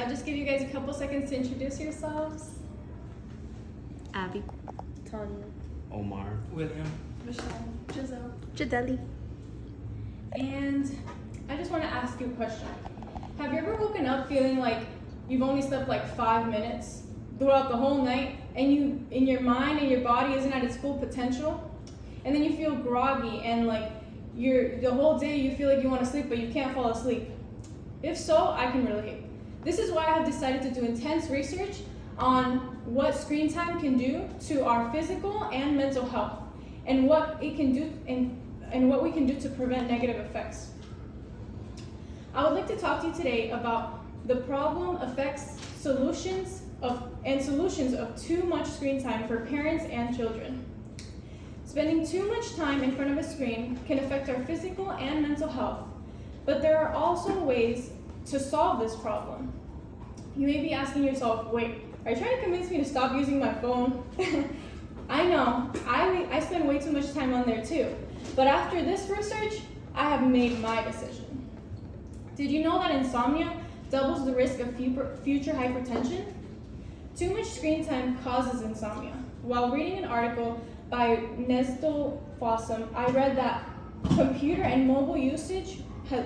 just give you guys a couple seconds to introduce yourselves. Abby. Tanya. Omar. William. Michelle. Giselle. Jadeli. And I just want to ask you a question. Have you ever woken up feeling like you've only slept like 5 minutes throughout the whole night, and you, in your mind and your body isn't at its full potential, and then you feel groggy and like the whole day you feel like you want to sleep but you can't fall asleep? If so, I can relate. This is why I have decided to do intense research on what screen time can do to our physical and mental health, and what it can do and what we can do to prevent negative effects. I would like to talk to you today about the problem, effects, solutions of too much screen time for parents and children. Spending too much time in front of a screen can affect our physical and mental health, but there are also ways to solve this problem. You may be asking yourself, wait, are you trying to convince me to stop using my phone? I know, I spend way too much time on there too, but after this research, I have made my decision. Did you know that insomnia doubles the risk of future hypertension? Too much screen time causes insomnia. While reading an article by Nestor Fossum, I read that computer and mobile usage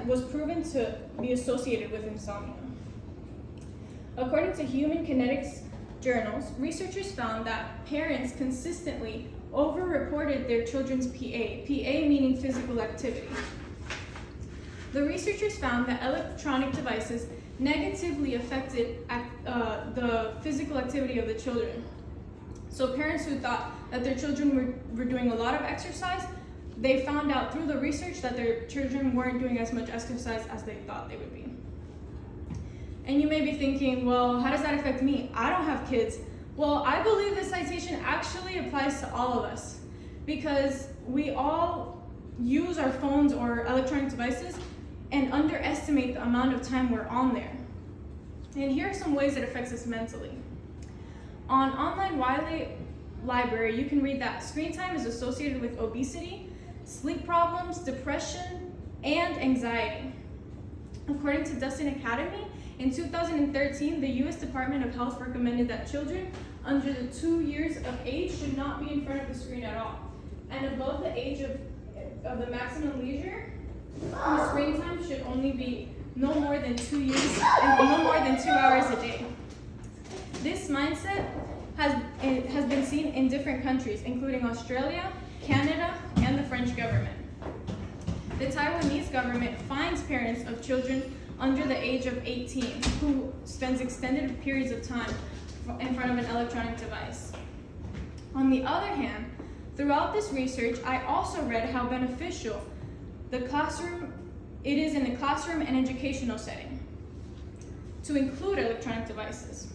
was proven to be associated with insomnia. According to Human Kinetics journals, researchers found that parents consistently over-reported their children's PA meaning physical activity. The researchers found that electronic devices negatively affected the physical activity of the children. So parents who thought that their children were doing a lot of exercise, they found out through the research that their children weren't doing as much exercise as they thought they would be. And you may be thinking, well, how does that affect me? I don't have kids. Well, I believe this citation actually applies to all of us, because we all use our phones or electronic devices and underestimate the amount of time we're on there. And here are some ways it affects us mentally. On Online Wiley Library, you can read that screen time is associated with obesity, sleep problems, depression, and anxiety. According to Dustin Academy, in 2013, the U.S. Department of Health recommended that children under the 2 years of age should not be in front of the screen at all. And above the age of the maximum leisure, the screen time should only be no more than 2 years and no more than 2 hours a day. This mindset has been seen in different countries, including Australia, Canada, and the French government. The Taiwanese government fines parents of children under the age of 18 who spends extended periods of time in front of an electronic device. On the other hand, throughout this research, I also read how beneficial it is in the classroom and educational setting to include electronic devices.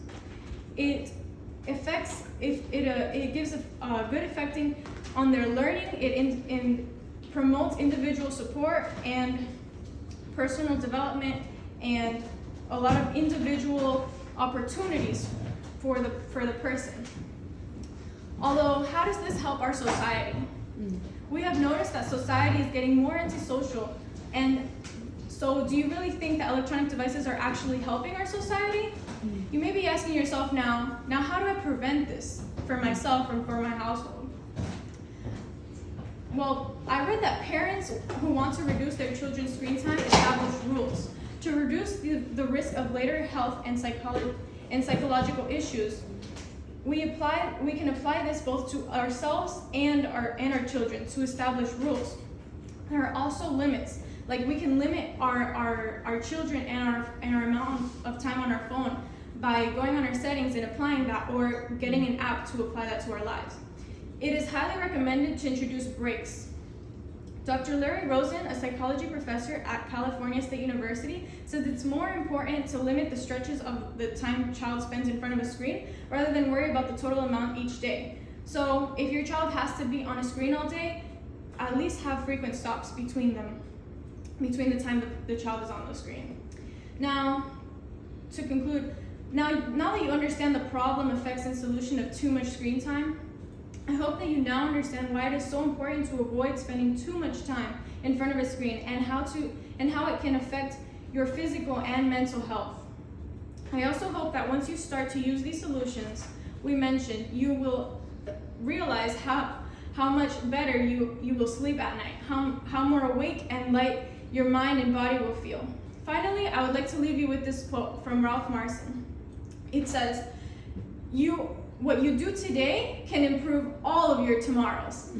It gives a good effecting on their learning. It promotes individual support and personal development, and a lot of individual opportunities for the person. Although, how does this help our society? We have noticed that society is getting more antisocial, and so do you really think that electronic devices are actually helping our society? You may be asking yourself now how do I prevent this for myself and for my household? Well, I read that parents who want to reduce their children's screen time establish rules to reduce the risk of later health and psychological issues. We can apply this both to ourselves and our children to establish rules. There are also limits, like we can limit our children and our amount of time on our phone by going on our settings and applying that, or getting an app to apply that to our lives. It is highly recommended to introduce breaks. Dr. Larry Rosen, a psychology professor at California State University, says it's more important to limit the stretches of the time a child spends in front of a screen rather than worry about the total amount each day. So if your child has to be on a screen all day, at least have frequent stops between the time the child is on the screen. Now, to conclude, now that you understand the problem, effects, and solution of too much screen time, I hope that you now understand why it is so important to avoid spending too much time in front of a screen, and how it can affect your physical and mental health. I also hope that once you start to use these solutions we mentioned, you will realize how much better you will sleep at night, how more awake and light your mind and body will feel. Finally, I would like to leave you with this quote from Ralph Marson. It says, what you do today can improve all of your tomorrows.